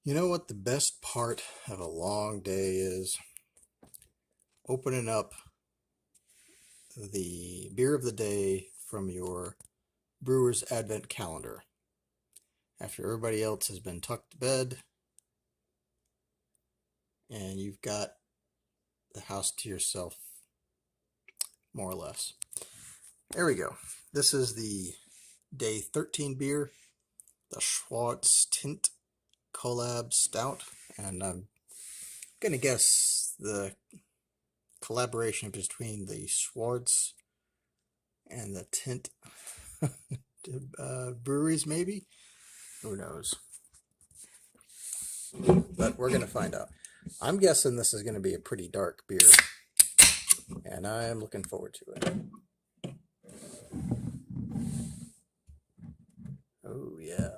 You know what the best part of a long day is? Opening up the beer of the day from your brewer's advent calendar. After everybody else has been tucked to bed and you've got the house to yourself, more or less. There we go. This is the day 13 beer, the Schwarze Tinte Collab Stout, and I'm gonna guess the collaboration between the Schwarze and the Tinte breweries, maybe? Who knows? But we're gonna find out. I'm guessing this is gonna be a pretty dark beer, and I'm looking forward to it. Oh yeah.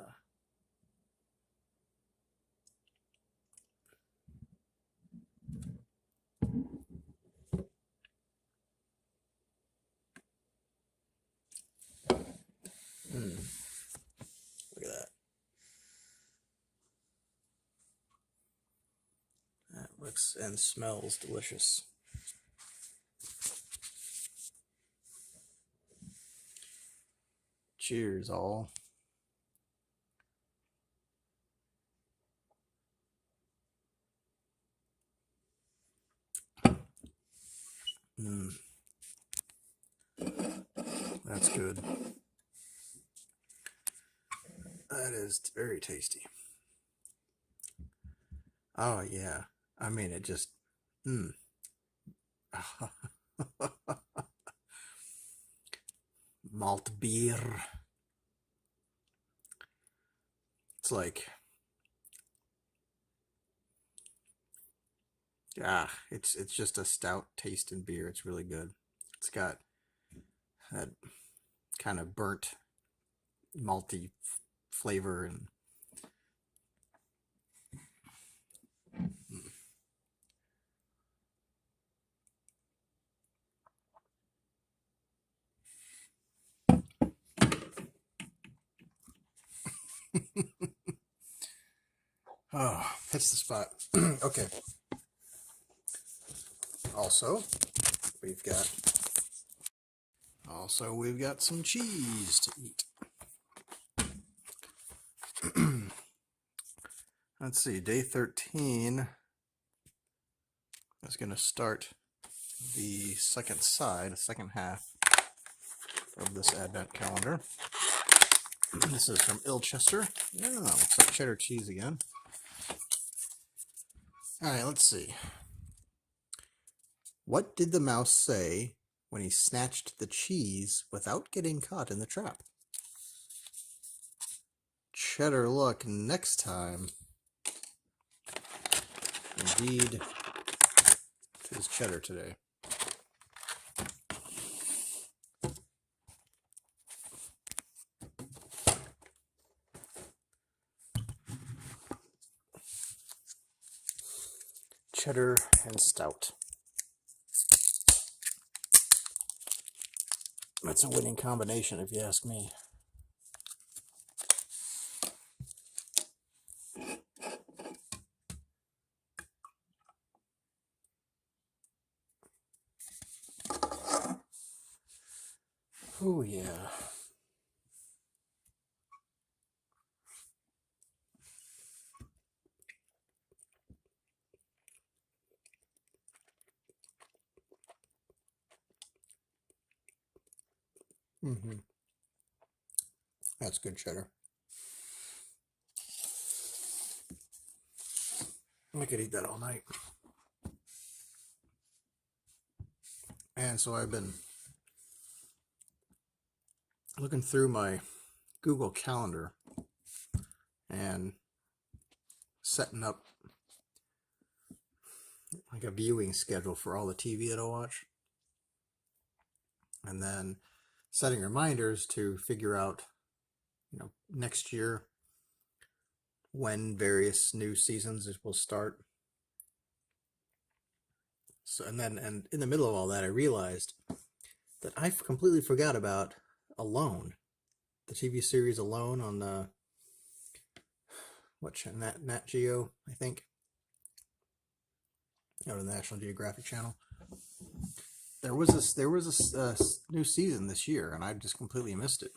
Look at that. That looks and smells delicious. Cheers, all. That's good. That is very tasty. Oh, yeah. I mean, it just... Malt beer. It's like... it's just a stout tasting beer. It's really good. It's got that kind of burnt, malty flavor and oh, hits the spot. Okay. Also, we've got some cheese to eat. Let's see, day 13 is going to start the second half of this advent calendar. This is from Ilchester. Yeah, looks like cheddar cheese again. All right, let's see. What did the mouse say when he snatched the cheese without getting caught in the trap? Cheddar luck next time. Indeed, it is cheddar today. Cheddar and stout. That's a winning combination, if you ask me. Oh, yeah. That's good cheddar. I could eat that all night. And so I've been looking through my Google Calendar and setting up like a viewing schedule for all the TV that I watch. And then setting reminders to figure out, next year when various new seasons will start. So, and in the middle of all that, I realized that I completely forgot about Alone, the TV series Alone on Nat Geo, I think, out of the National Geographic Channel. There was a new season this year, and I just completely missed it.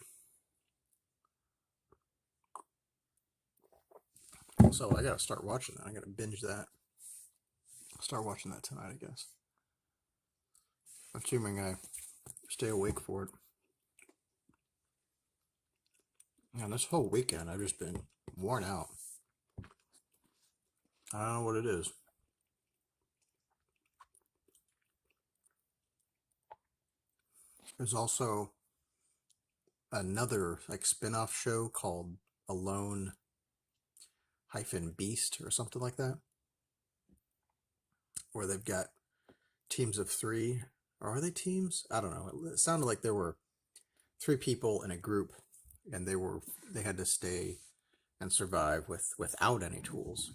So I gotta start watching that. I gotta binge that. Start watching that tonight, I guess. Assuming I stay awake for it. And this whole weekend, I've just been worn out. I don't know what it is. There's also another like spin-off show called Alone-Beast or something like that, where they've got teams of 3. Or are they teams? I don't know. It sounded like there were 3 people in a group, and they had to stay and survive without any tools.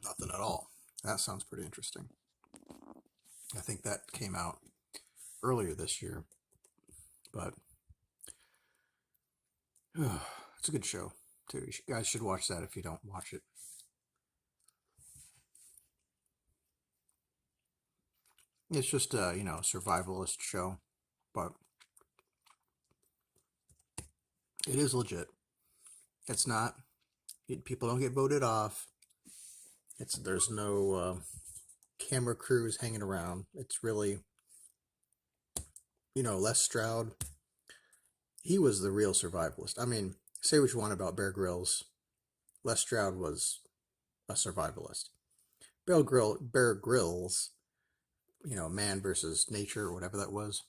Nothing at all. That sounds pretty interesting. I think that came out earlier this year, but it's a good show too. You guys should watch that if you don't watch it. It's just a survivalist show, but it is legit. It's not. People don't get voted off. There's no camera crews hanging around. It's really, Les Stroud. He was the real survivalist. I mean, say what you want about Bear Grylls. Les Stroud was a survivalist. Bear Grylls, man versus nature or whatever that was.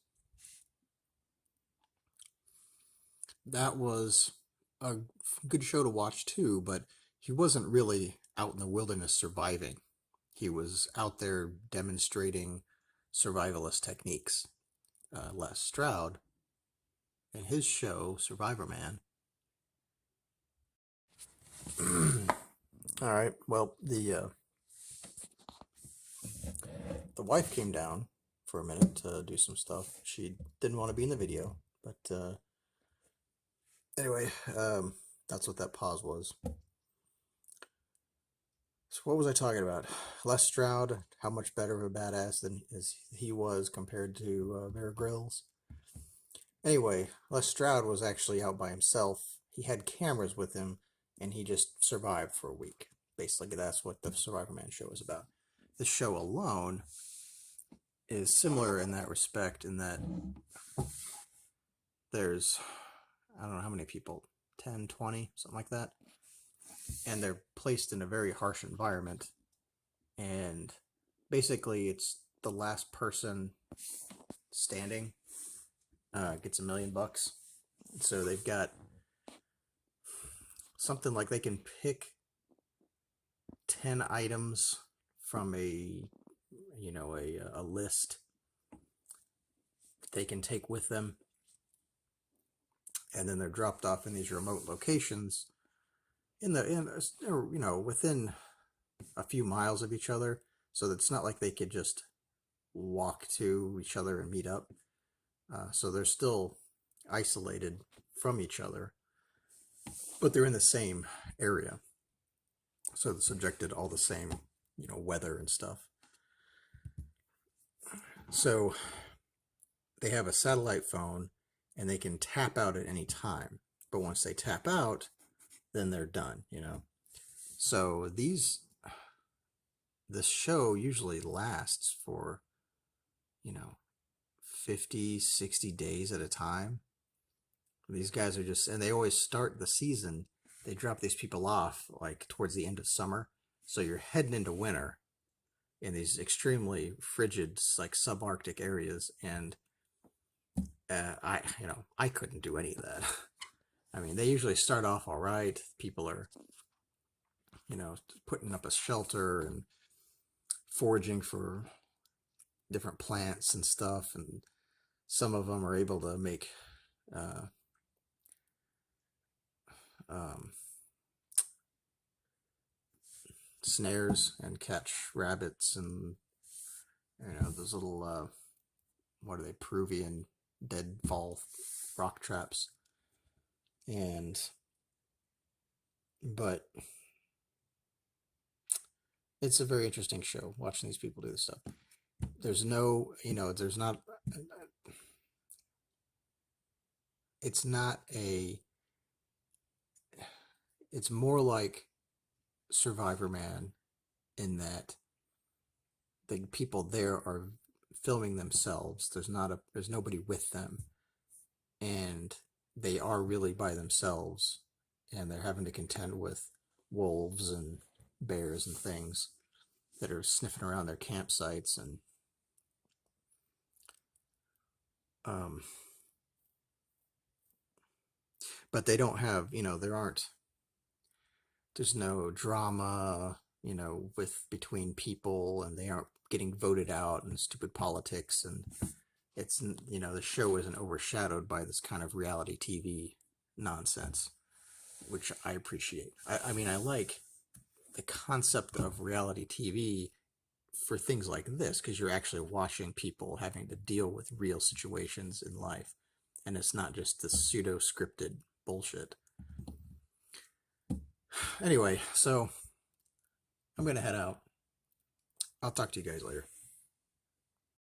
That was a good show to watch too, but he wasn't really out in the wilderness surviving. He was out there demonstrating survivalist techniques. Les Stroud, in his show, Survivor Man. All right, well, the wife came down for a minute to do some stuff. She didn't want to be in the video, but anyway, that's what that pause was. So what was I talking about? Les Stroud, how much better of a badass than he was compared to Bear Grylls. Anyway, Les Stroud was actually out by himself. He had cameras with him, and he just survived for a week. Basically, that's what the Survivor Man show is about. The show alone is similar in that respect, in that there's, I don't know how many people, 10, 20, something like that. And they're placed in a very harsh environment. And basically, it's the last person standing gets $1 million. So they've got something like they can pick 10 items from a list that they can take with them, and then they're dropped off in these remote locations within a few miles of each other, so that it's not like they could just walk to each other and meet up. So they're still isolated from each other, but they're in the same area, so they're subjected to all the same weather and stuff. So they have a satellite phone, and they can tap out at any time, but once they tap out, then they're done. So this show usually lasts for 50, 60 days at a time. These guys are just, and they always start the season, they drop these people off like towards the end of summer, so you're heading into winter in these extremely frigid, like subarctic areas, and I couldn't do any of that. I mean, they usually start off all right. People are putting up a shelter and foraging for different plants and stuff, and some of them are able to make snares and catch rabbits and those little what are they, Peruvian deadfall rock traps. But it's a very interesting show watching these people do this stuff. There's no, there's not, it's not it's more like Survivor Man in that the people there are filming themselves. There's nobody with them, and they are really by themselves, and they're having to contend with wolves and bears and things that are sniffing around their campsites. And but they don't have, there's no drama, with between people, and they aren't getting voted out and stupid politics. And it's, the show isn't overshadowed by this kind of reality TV nonsense, which I appreciate. I mean, I like the concept of reality TV for things like this, because you're actually watching people having to deal with real situations in life, and it's not just this pseudo scripted bullshit. Anyway, so I'm gonna head out. I'll talk to you guys later.